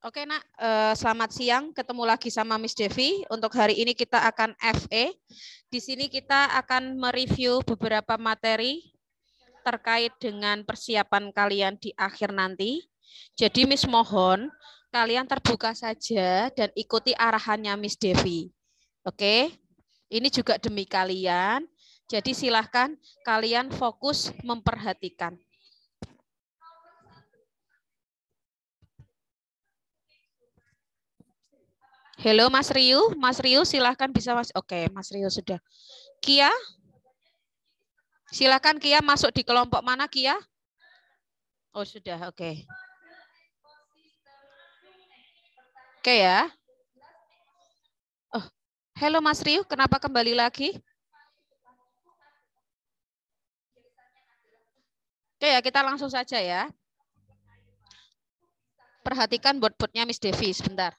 Oke nak, selamat siang. Ketemu lagi sama Miss Devi. Untuk hari ini kita akan FE. Di sini kita akan mereview beberapa materi terkait dengan persiapan kalian di akhir nanti. Jadi Miss mohon kalian terbuka saja dan ikuti arahannya Miss Devi. Oke, ini juga demi kalian. Jadi silahkan kalian fokus memperhatikan. Halo Mas Riu silahkan bisa Mas. Oke, Mas Riu sudah. Kia, silahkan Kia masuk di kelompok mana Kia? Oh sudah, oke. Oke ya. Oh, halo Mas Riu, kenapa kembali lagi? Oke ya, kita langsung saja ya. Perhatikan board-boardnya Miss Devi sebentar.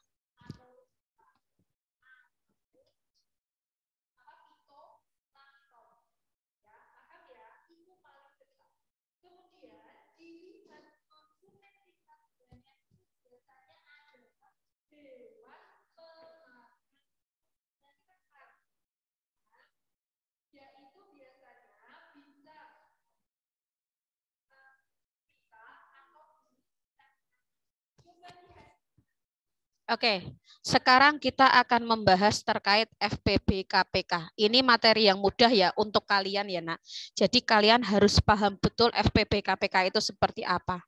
Oke, sekarang kita akan membahas terkait FPB KPK. Ini materi yang mudah ya untuk kalian ya nak. Jadi kalian harus paham betul FPB KPK itu seperti apa.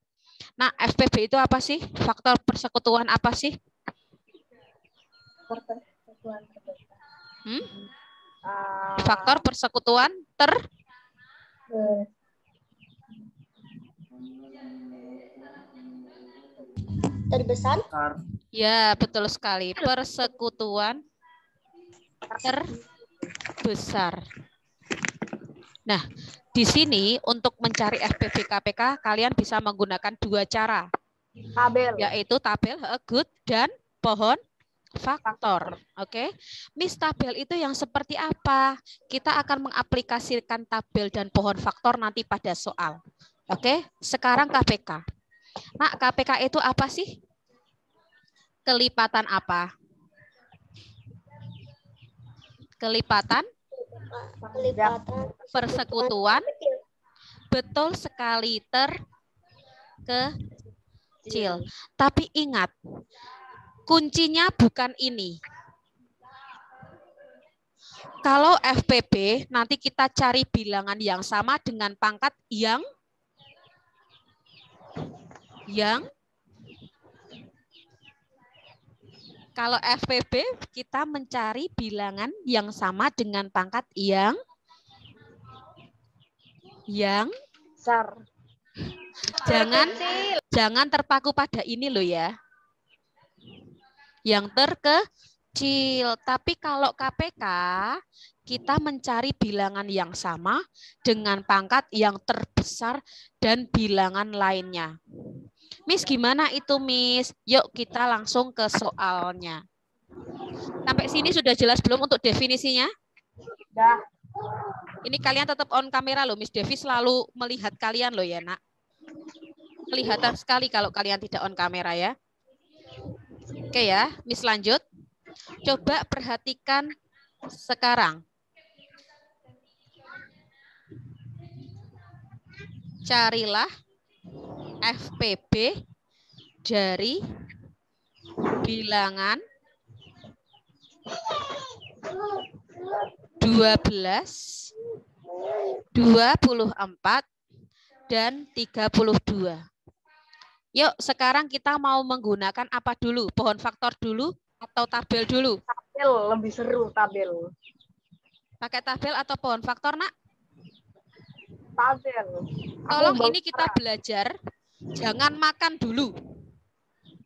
Nah, FPB itu apa sih? Faktor persekutuan apa sih? Faktor persekutuan terbesar. Ya, betul sekali. Persekutuan terbesar. Nah, di sini untuk mencari FPB KPK, kalian bisa menggunakan dua cara. Tabel. Yaitu tabel, good, dan pohon faktor. Oke. Miss, tabel itu yang seperti apa? Kita akan mengaplikasikan tabel dan pohon faktor nanti pada soal. Oke, sekarang KPK. Nah, KPK itu apa sih? Kelipatan apa? Kelipatan persekutuan. Betul sekali, terkecil. Tapi ingat, kuncinya bukan ini. Kalau FPB, nanti kita cari bilangan yang sama dengan pangkat yang kalau FPB kita mencari bilangan yang sama dengan pangkat yang besar. Jangan terpaku pada ini loh ya. Yang terkecil. Tapi kalau KPK kita mencari bilangan yang sama dengan pangkat yang terbesar dan bilangan lainnya. Miss, gimana itu, Miss? Yuk kita langsung ke soalnya. Sampai sini sudah jelas belum untuk definisinya? Sudah. Ini kalian tetap on kamera loh, Miss Devi selalu melihat kalian loh ya, nak. Kelihatan sekali kalau kalian tidak on kamera ya. Oke ya, Miss lanjut. Coba perhatikan sekarang. Carilah FPB dari bilangan 12, 24, dan 32. Yuk, sekarang kita mau menggunakan apa dulu? Pohon faktor dulu atau tabel dulu? Tabel, lebih seru tabel. Pakai tabel atau pohon faktor, nak? Tabel. Tolong ini kita belajar, jangan makan dulu.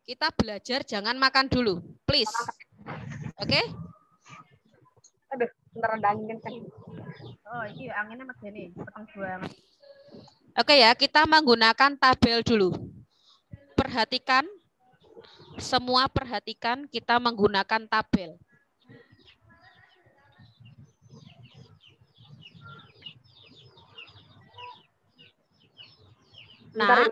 Kita belajar jangan makan dulu, please. Oke? Aduh, bentar ada angin kan. Oh, ini anginnya mas ini, petang banget. Oke ya, kita menggunakan tabel dulu. Perhatikan, semua perhatikan kita menggunakan tabel. Nah,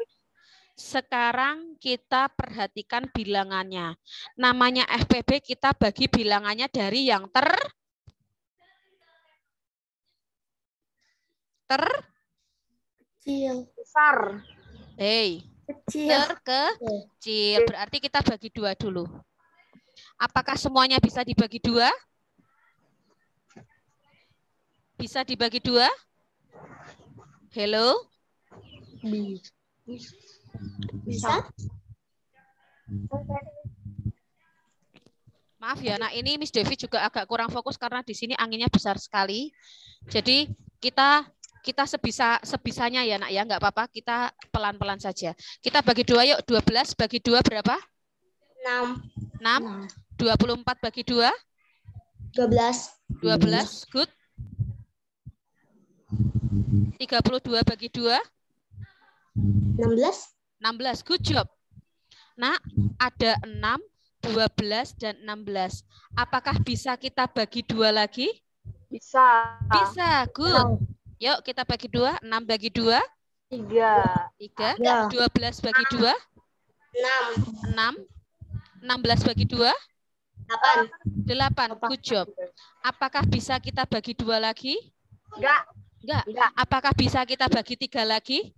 Sekarang kita perhatikan bilangannya. Namanya FPB, kita bagi bilangannya dari yang kecil. Besar. Kecil. Terkecil. Berarti kita bagi 2 dulu. Apakah semuanya bisa dibagi 2? Bisa dibagi 2? Hello? Bisa. Maaf ya, nah ini Miss Devi juga agak kurang fokus karena di sini anginnya besar sekali. Jadi kita sebisanya ya nak ya, nggak apa-apa, kita pelan-pelan saja. Kita bagi 2 yuk, 12 bagi 2 berapa? 6. 24 bagi 2? 12, good. 32 bagi 2? 16, good job. Nah, ada 6, 12, dan 16. Apakah bisa kita bagi 2 lagi? Bisa. Bisa, good. Yuk kita bagi 2, 6 bagi 2? 3. 12 bagi 2? 6. 16 bagi 2? 8. Good job. Apakah bisa kita bagi 2 lagi? Enggak. Apakah bisa kita bagi 3 lagi?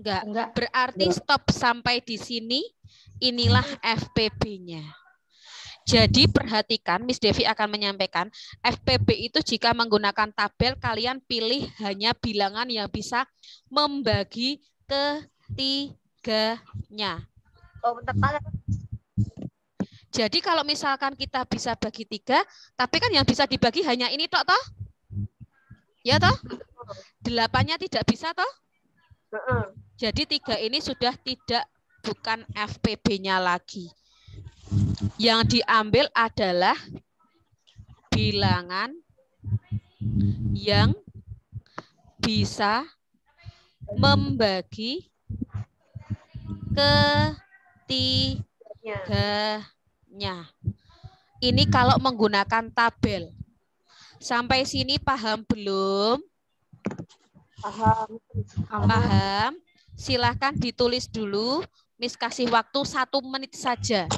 Enggak. Berarti stop sampai di sini. Inilah FPB-nya. Jadi perhatikan, Miss Devi akan menyampaikan, FPB itu jika menggunakan tabel, kalian pilih hanya bilangan yang bisa membagi ketiganya. Jadi kalau misalkan kita bisa bagi 3, tapi kan yang bisa dibagi hanya ini toh? Ya toh? 8-nya tidak bisa toh? Jadi 3 ini sudah bukan FPB-nya lagi. Yang diambil adalah bilangan yang bisa membagi ketiganya. Ini kalau menggunakan tabel. Sampai sini paham belum? Paham. Silahkan ditulis dulu. Miss kasih waktu 1 menit saja.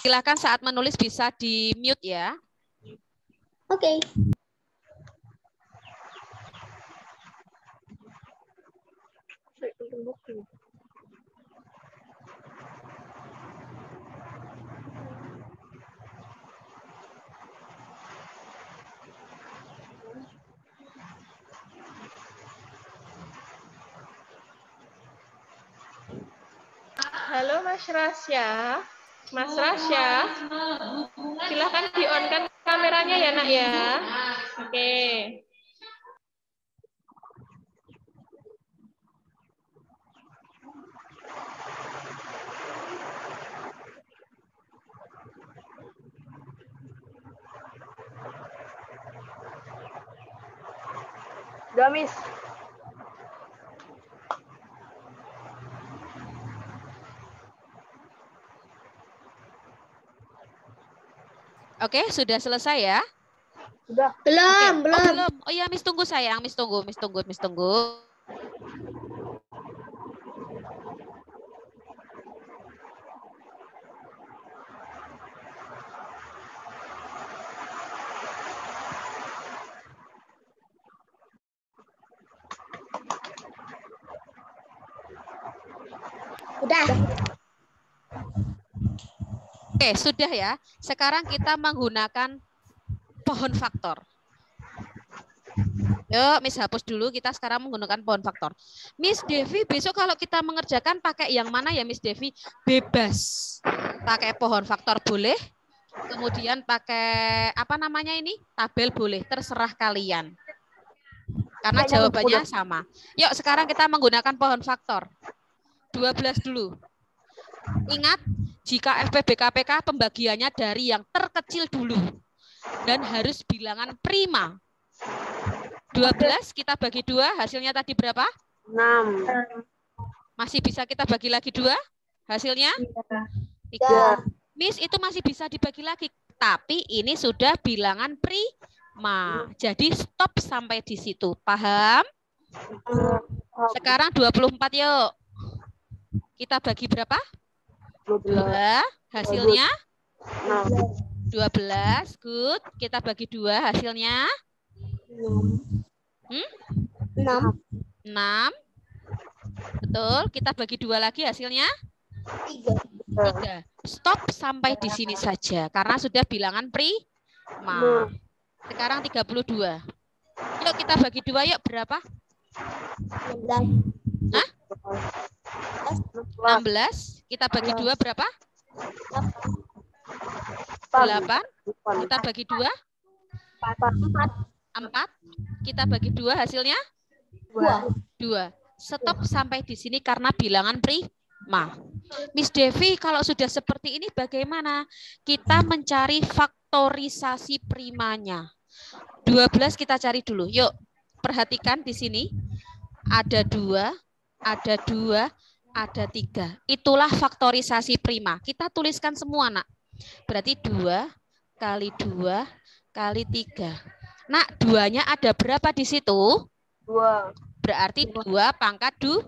Silakan saat menulis bisa di mute ya. Oke. Halo Mas Rasya. Mas Rasya, silahkan di-on-kan kameranya ya nak ya. Oke. Udah, Miss. Oke, sudah selesai ya? Sudah. Belum. Belum. Oh iya, Miss tunggu sayang, Miss tunggu. Udah. Oke, sudah ya. Sekarang kita menggunakan pohon faktor. Yuk, Miss hapus dulu. Kita sekarang menggunakan pohon faktor. Miss Devi, besok kalau kita mengerjakan pakai yang mana ya, Miss Devi? Bebas. Pakai pohon faktor boleh. Kemudian pakai apa namanya ini? Tabel boleh. Terserah kalian. Karena jawabannya sama. Yuk, sekarang kita menggunakan pohon faktor. 12 dulu. Ingat, jika FPB KPK pembagiannya dari yang terkecil dulu. Dan harus bilangan prima. 12 kita bagi 2, hasilnya tadi berapa? 6. Masih bisa kita bagi lagi 2? Hasilnya? 3. Miss, itu masih bisa dibagi lagi. Tapi ini sudah bilangan Ma. Jadi stop sampai di situ. Paham? Sekarang 24 yuk. Kita bagi berapa? 2. Hasilnya? 12. Good. Kita bagi 2. Hasilnya? 6. 6. Betul. Kita bagi 2 lagi hasilnya? 3. Stop sampai di sini saja. Karena sudah bilangan prima. Sekarang 32. Yuk kita bagi 2 yuk. Berapa? 16. Kita bagi 2 berapa? 8. Kita bagi 2? 4. Kita bagi 2 hasilnya? 2. Stop sampai di sini karena bilangan prima. Miss Devi, kalau sudah seperti ini bagaimana? Kita mencari faktorisasi primanya. 12 kita cari dulu. Yuk, perhatikan di sini. Ada 2, ada 2, ada 3. Itulah faktorisasi prima. Kita tuliskan semua, Nak. Berarti 2 kali 2 kali 3. Nak, 2-nya ada berapa di situ? 2. Berarti 2 pangkat 2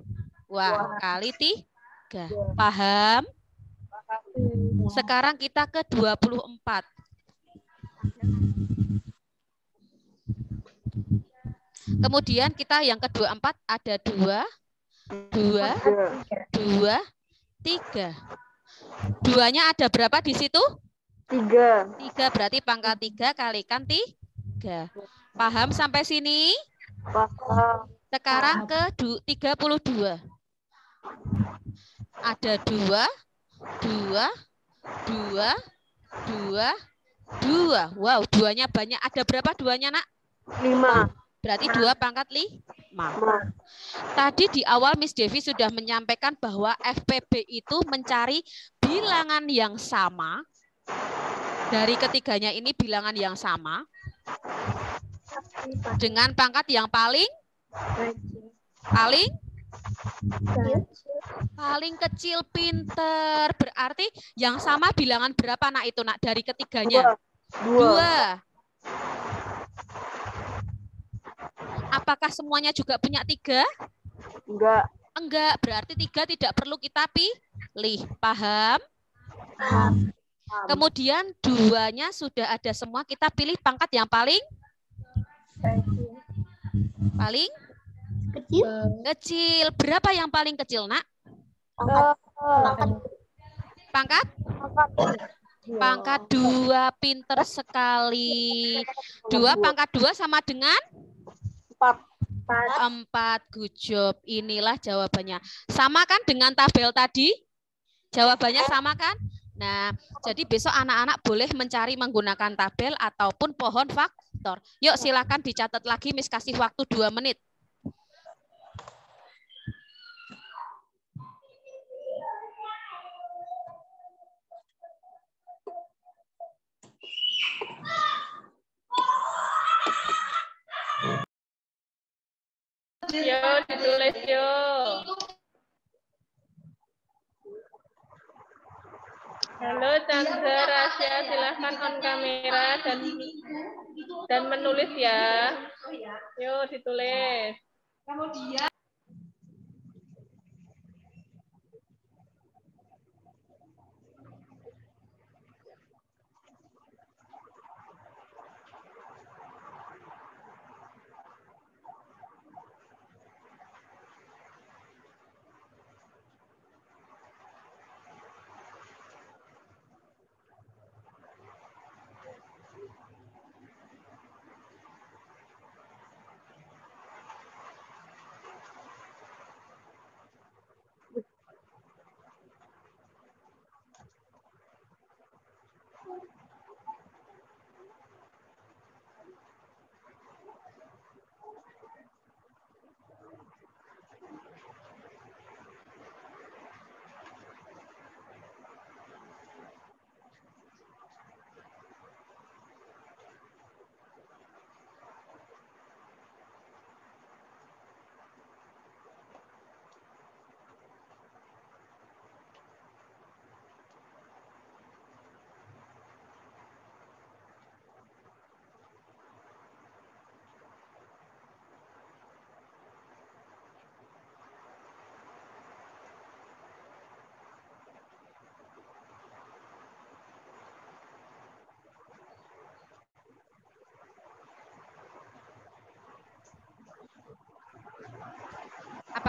kali 3. Paham? Sekarang kita ke 24. Kemudian kita yang ke-24 ada 2, 2, 3. 2-nya ada berapa di situ? 3. 3 berarti pangkat 3 kalikan 3. Paham sampai sini? Paham. Sekarang ke 32. Ada 2, 2, 2, 2, 2. Wow, 2-nya banyak. Ada berapa 2-nya, Nak? 5. Berarti 2 pangkat 5. Tadi di awal Miss Devi sudah menyampaikan bahwa FPB itu mencari bilangan yang sama. Dari ketiganya ini bilangan yang sama. Dengan pangkat yang paling kecil. Pinter. Berarti yang sama bilangan berapa, Nak, itu, Nak, dari ketiganya? 2. Apakah semuanya juga punya 3? Enggak. Enggak, berarti 3 tidak perlu kita pilih. Paham? Kemudian 2-nya sudah ada semua, kita pilih pangkat yang paling kecil. Berapa yang paling kecil, Nak? Pangkat 2. Pinter sekali. 2 pangkat 2 sama dengan 4. Good job. Inilah jawabannya. Sama kan dengan tabel tadi? Jawabannya sama kan? Nah, jadi besok anak-anak boleh mencari menggunakan tabel ataupun pohon faktor. Yuk silakan dicatat lagi, Miss kasih waktu 2 menit. Yo, ditulis yo. Halo Chandra, Rasya, silahkan on kamera dan menulis ya. Yo, ditulis.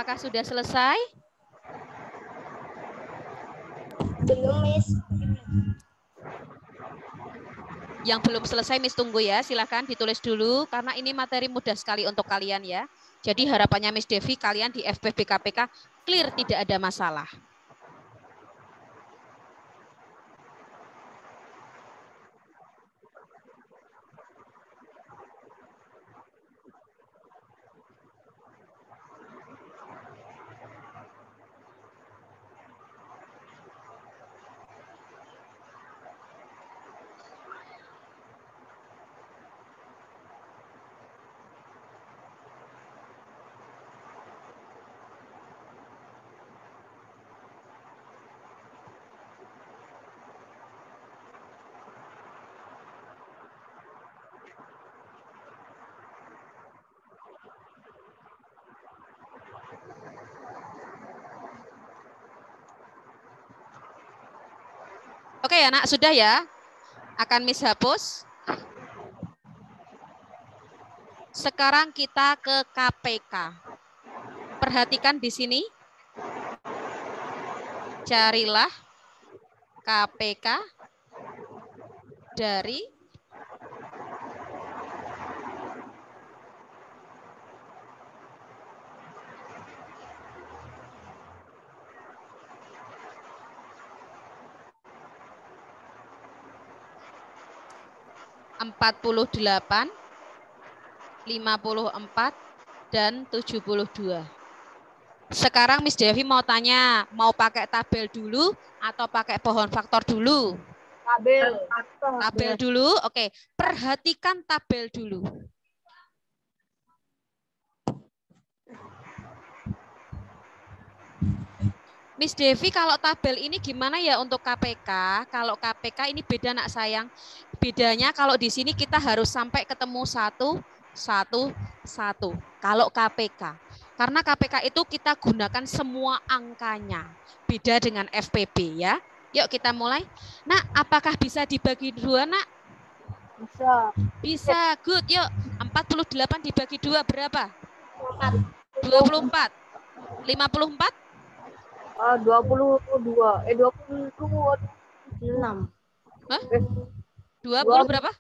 Apakah sudah selesai? Belum, Miss. Yang belum selesai, Miss tunggu ya. Silakan ditulis dulu karena ini materi mudah sekali untuk kalian ya. Jadi harapannya Miss Devi kalian di FPB KPK clear, tidak ada masalah. Oke ya nak, sudah ya? Akan Miss hapus. Sekarang kita ke KPK. Perhatikan di sini. Carilah KPK dari (48), (54), dan (72). Sekarang Miss Devi mau tanya, mau pakai tabel dulu atau pakai pohon faktor dulu? Tabel dulu, oke. Perhatikan tabel dulu. Miss Devi, kalau tabel ini gimana ya untuk KPK? Kalau KPK ini beda nak sayang. Bedanya kalau di sini kita harus sampai ketemu 1, 1, 1. Kalau KPK. Karena KPK itu kita gunakan semua angkanya. Beda dengan FPB ya. Yuk kita mulai. Nah, apakah bisa dibagi 2 nak? Bisa. Bisa, good. Yuk, 48 dibagi 2 berapa? 24. 54? 22. 26. Hah? 20 berapa?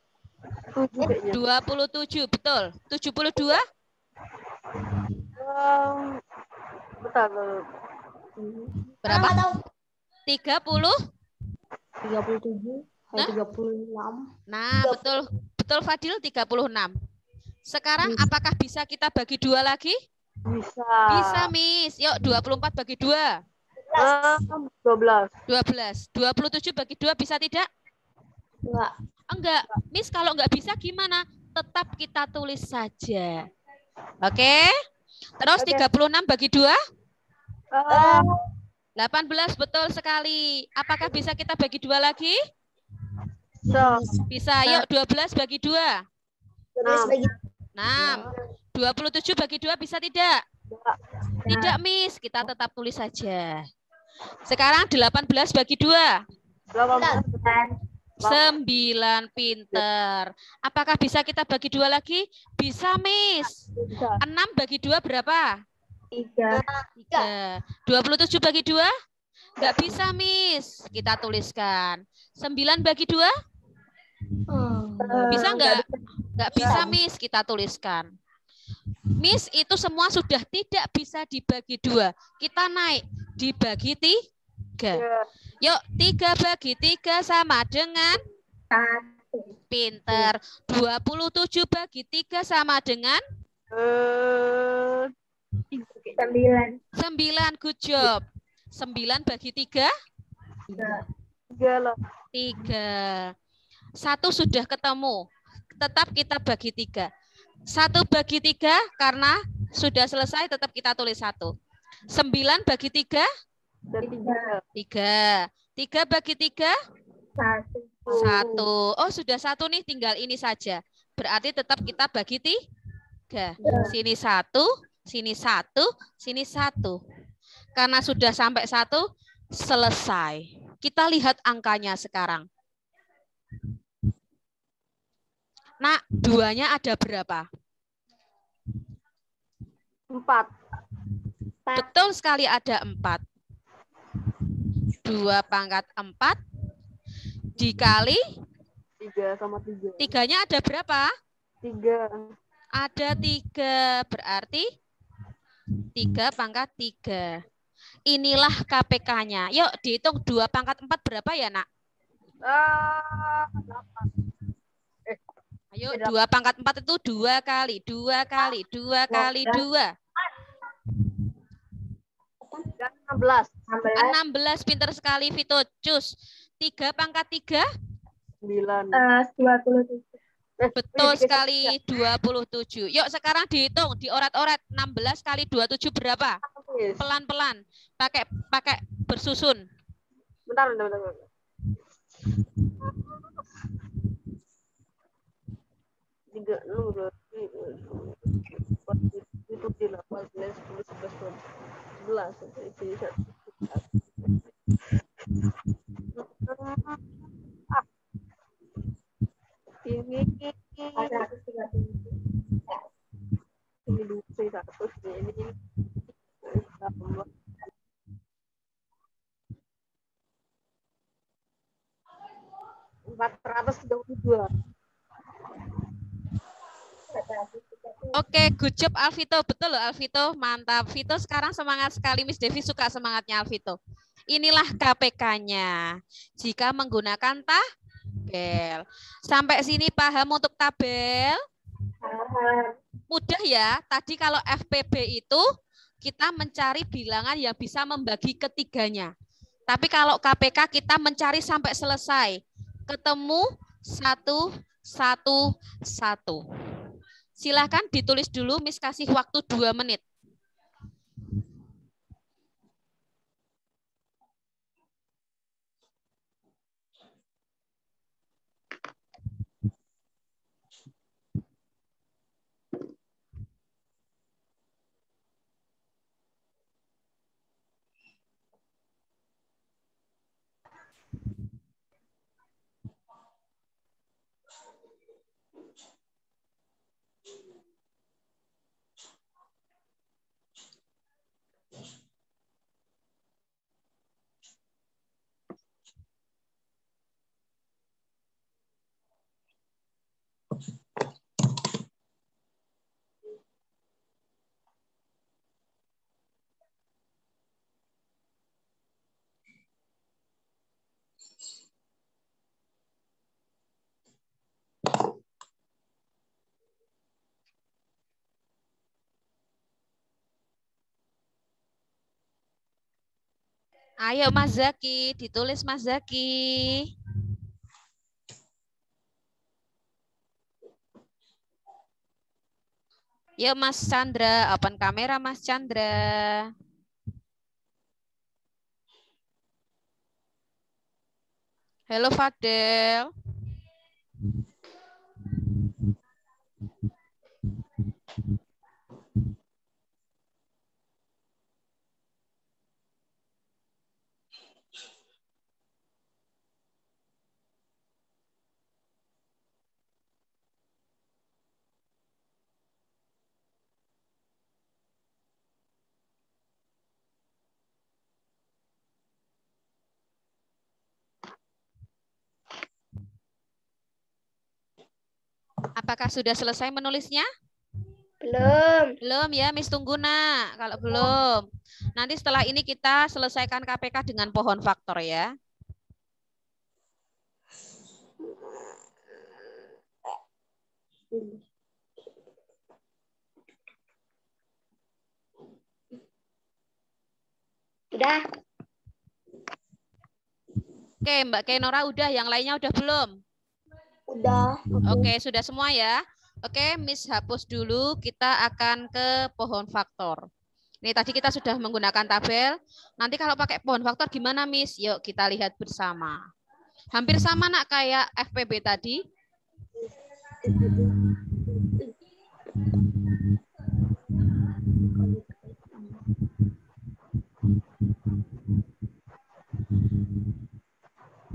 7 kayaknya. 27, betul. 72? Bentar. Berapa? 30? 37. Hah? 36. Nah, betul. Betul Fadil, 36. Sekarang apakah bisa kita bagi 2 lagi? Bisa. Bisa, Miss. Yuk, 24 bagi 2. 12. 12. 27 bagi 2 bisa tidak? Enggak. Enggak. Miss, kalau enggak bisa gimana? Tetap kita tulis saja. Oke? Terus 36 bagi 2? 18, betul sekali. Apakah bisa kita bagi 2 lagi? Bisa. Yuk, 12 bagi 2. 6. 27 bagi 2 bisa tidak? Tidak, Miss. Kita tetap tulis saja. Sekarang 18 bagi 2. 9, pinter. Apakah bisa kita bagi 2 lagi? Bisa, Miss. 6 bagi 2 berapa? 3. 27 bagi 2? Enggak bisa, Miss. Kita tuliskan. 9 bagi 2? Bisa enggak? Enggak bisa, Miss. Kita tuliskan. Miss, itu semua sudah tidak bisa dibagi 2. Kita naik. Dibagi 3. Yuk, 3 bagi 3 sama dengan? 1. Pinter. 27 bagi 3 sama dengan? 9. 9, good job. 9 bagi 3? 3. 3. 1 sudah ketemu. Tetap kita bagi 3. 1 bagi 3 karena sudah selesai tetap kita tulis 1. 9 bagi 3? 3. 3 bagi 3? 1. Oh, sudah 1 nih, tinggal ini saja. Berarti tetap kita bagi 3. Sini 1, sini 1, sini 1. Karena sudah sampai 1, selesai. Kita lihat angkanya sekarang. Nah, 2-nya ada berapa? 4. Betul sekali ada 4. 2 pangkat 4 dikali 3 sama 3. 3-nya ada berapa? 3. Ada 3, berarti 3 pangkat 3. Inilah KPK-nya. Yuk dihitung 2 pangkat 4 berapa ya, Nak? 8. Ayo 2 pangkat 4 itu 2 kali, 2 kali, 2 kali 2. 16. 16, pinter sekali Vito. Cus. 3 pangkat 3? 9. 27. Betul sekali, 27. Yuk sekarang dihitung, diorat-orat. 16 kali 27 berapa? Pelan-pelan. Pakai bersusun. Bentar. 3, 6, 432. Oke, good job Alvito. Betul loh Alvito, mantap. Vito sekarang semangat sekali. Miss Devi suka semangatnya Alvito. Inilah KPK-nya. Jika menggunakan tabel. Sampai sini paham untuk tabel? Mudah ya. Tadi kalau FPB itu kita mencari bilangan yang bisa membagi ketiganya. Tapi kalau KPK kita mencari sampai selesai. Ketemu 1, 1, 1. Silahkan ditulis dulu, Miss kasih waktu 2 menit. Ayo Mas Zaki, ditulis Mas Zaki. Yuk Mas Chandra, open kamera Mas Chandra. Halo Fadel. Apakah sudah selesai menulisnya? Belum. Belum ya, Miss tunggu nak. Kalau belum, nanti setelah ini kita selesaikan KPK dengan pohon faktor ya. Udah. Oke, Mbak Kenora udah, yang lainnya udah belum? Udah. Oke, sudah semua ya. Oke, Miss hapus dulu, kita akan ke pohon faktor. Ini tadi kita sudah menggunakan tabel. Nanti kalau pakai pohon faktor gimana, Miss? Yuk kita lihat bersama. Hampir sama nak kayak FPB tadi.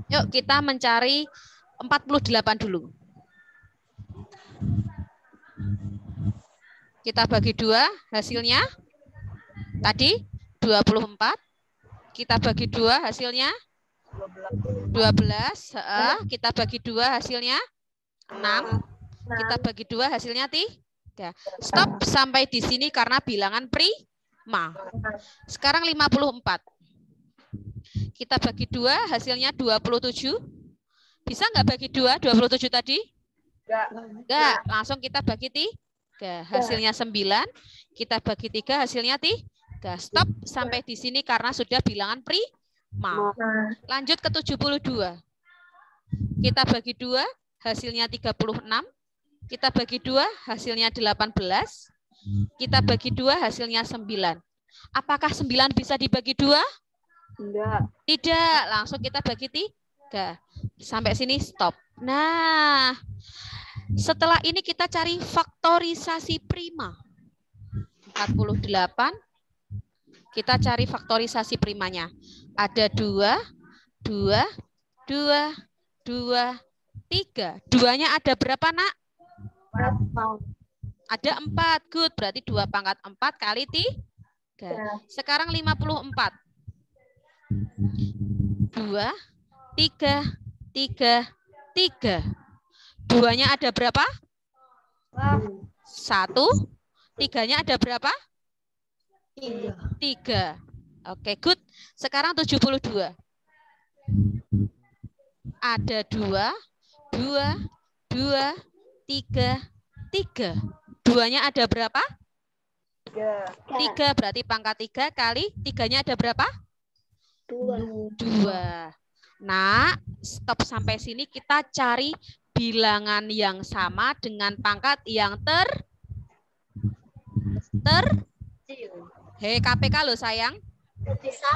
Yuk kita mencari 48 dulu. Kita bagi 2 hasilnya. Tadi 24. Kita bagi 2 hasilnya 12. Kita bagi 2 hasilnya 6. Kita bagi 2 hasilnya 3. Stop sampai di sini karena bilangan prima. Sekarang 54. Kita bagi 2 hasilnya 27. Bisa nggak bagi 2? 27 tadi? Enggak. Langsung kita bagi 3. Hasilnya 9. Kita bagi 3 hasilnya 3. Stop sampai di sini karena sudah bilangan prima. Lanjut ke 72. Kita bagi 2 hasilnya 36. Kita bagi 2 hasilnya 18. Kita bagi 2 hasilnya 9. Apakah 9 bisa dibagi 2? Enggak. Tidak. Langsung kita bagi 3. Sampai sini stop. Nah, setelah ini kita cari faktorisasi prima. 48. Kita cari faktorisasi primanya. Ada 2, 2, 2, 2, 3. 2-nya ada berapa, Nak? Ada 4. Good. Berarti 2 pangkat 4 kali 3. Sekarang 54. 2, 3, 3, 3. 2-nya ada berapa? 1. 3-nya ada berapa? 3. Oke, good. Sekarang 72. Ada 2, 2, 2, 3, 3. 2-nya ada berapa? 3. Berarti pangkat 3 kali 3-nya ada berapa? 2. Nah, stop sampai sini kita cari bilangan yang sama dengan pangkat yang Hei, KPK loh sayang.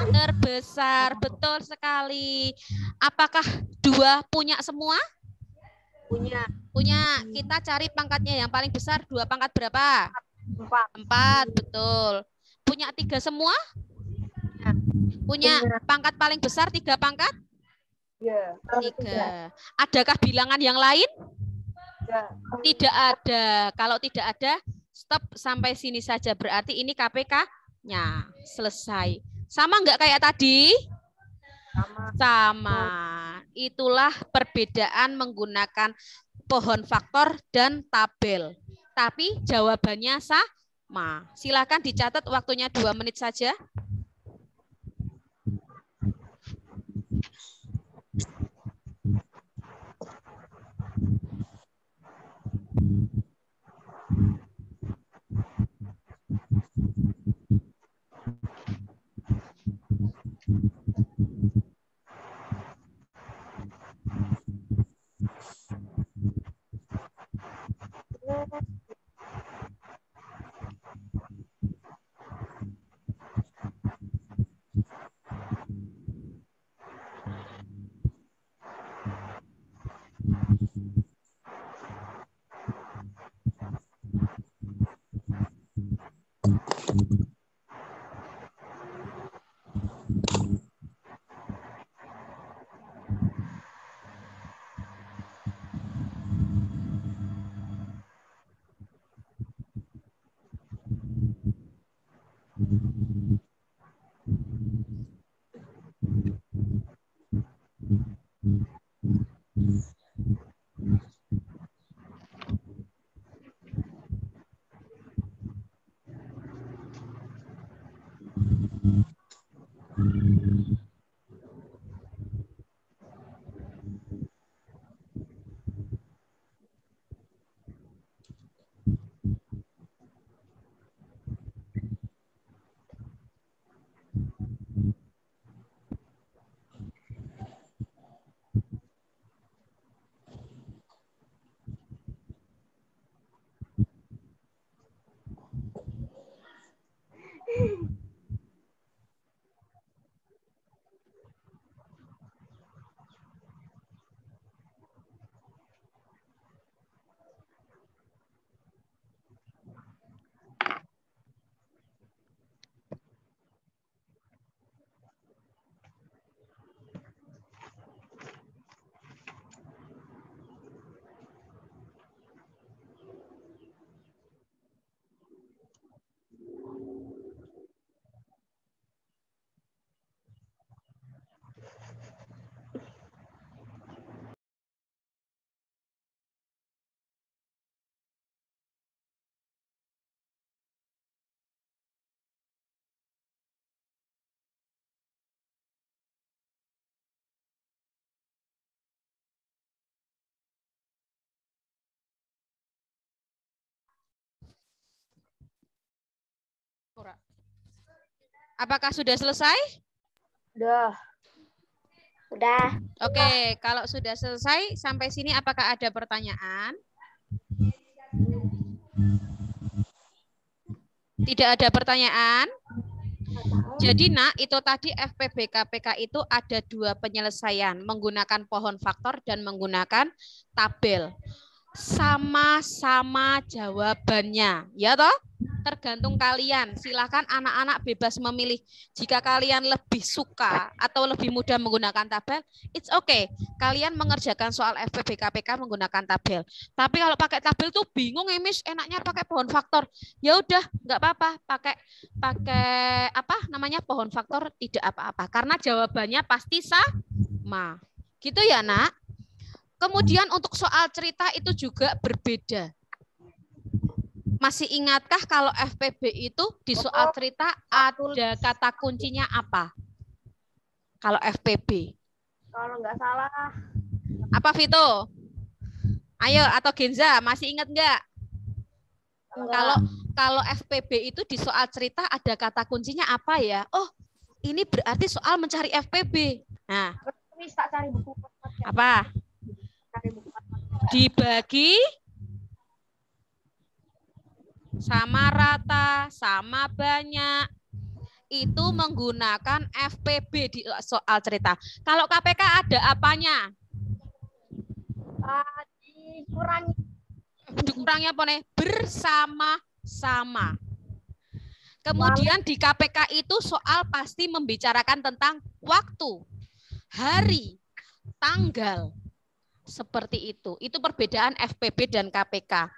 Terbesar, betul sekali. Apakah 2 punya semua? Punya. Kita cari pangkatnya yang paling besar. 2 pangkat berapa? 4, betul. Punya 3 semua? Punya. Pangkat paling besar 3 pangkat? 3. Adakah bilangan yang lain? Tidak ada. Kalau tidak ada, stop sampai sini saja. Berarti ini KPK-nya selesai. Sama nggak kayak tadi? Sama. Itulah perbedaan menggunakan pohon faktor dan tabel. Tapi jawabannya sama. Silakan dicatat waktunya 2 menit saja. Apakah sudah selesai? Udah. Udah. Oke, kalau sudah selesai sampai sini apakah ada pertanyaan? Tidak ada pertanyaan? Jadi nak, itu tadi FPB KPK itu ada 2 penyelesaian, menggunakan pohon faktor dan menggunakan tabel. Sama-sama jawabannya, ya toh? Tergantung kalian. Silakan anak-anak bebas memilih. Jika kalian lebih suka atau lebih mudah menggunakan tabel, it's okay. Kalian mengerjakan soal FPB KPK menggunakan tabel. Tapi kalau pakai tabel tuh bingung ya, Miss, enaknya pakai pohon faktor. Ya udah, nggak apa-apa, pakai apa namanya pohon faktor tidak apa-apa karena jawabannya pasti sama. Gitu ya, Nak? Kemudian untuk soal cerita itu juga berbeda. Masih ingatkah kalau FPB itu di soal cerita ada kata kuncinya apa? Kalau FPB. Kalau nggak salah. Apa, Vito? Ayo, atau Genza, masih ingat nggak? Kalau FPB itu di soal cerita ada kata kuncinya apa ya? Oh, ini berarti soal mencari FPB. Nah, Bisa cari buku. apa? Dibagi sama rata, sama banyak. Itu menggunakan FPB di soal cerita. Kalau KPK ada apanya? Dikurangi. Dikurangnya apa nih? Bersama-sama. Kemudian di KPK itu soal pasti membicarakan tentang waktu, hari, tanggal. Seperti itu. Itu perbedaan FPB dan KPK.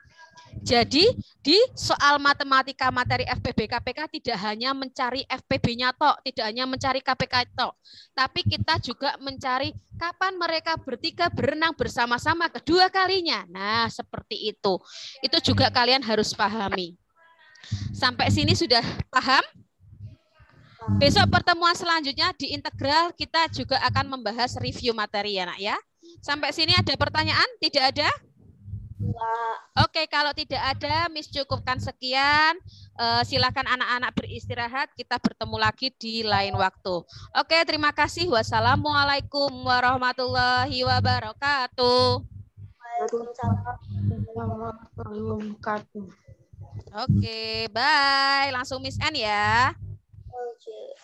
Jadi di soal matematika materi FPB KPK tidak hanya mencari FPB-nya tok, tidak hanya mencari KPK tok, tapi kita juga mencari kapan mereka bertiga berenang bersama-sama kedua kalinya. Nah, seperti itu. Itu juga kalian harus pahami. Sampai sini sudah paham? Besok pertemuan selanjutnya di integral kita juga akan membahas review materi ya, Nak ya. Sampai sini ada pertanyaan? Tidak ada? Oke, kalau tidak ada, Miss cukupkan sekian. Silakan anak-anak beristirahat. Kita bertemu lagi di lain waktu. Oke, terima kasih. Wassalamualaikum warahmatullahi wabarakatuh. Oke, bye. Langsung Miss N ya. Oke.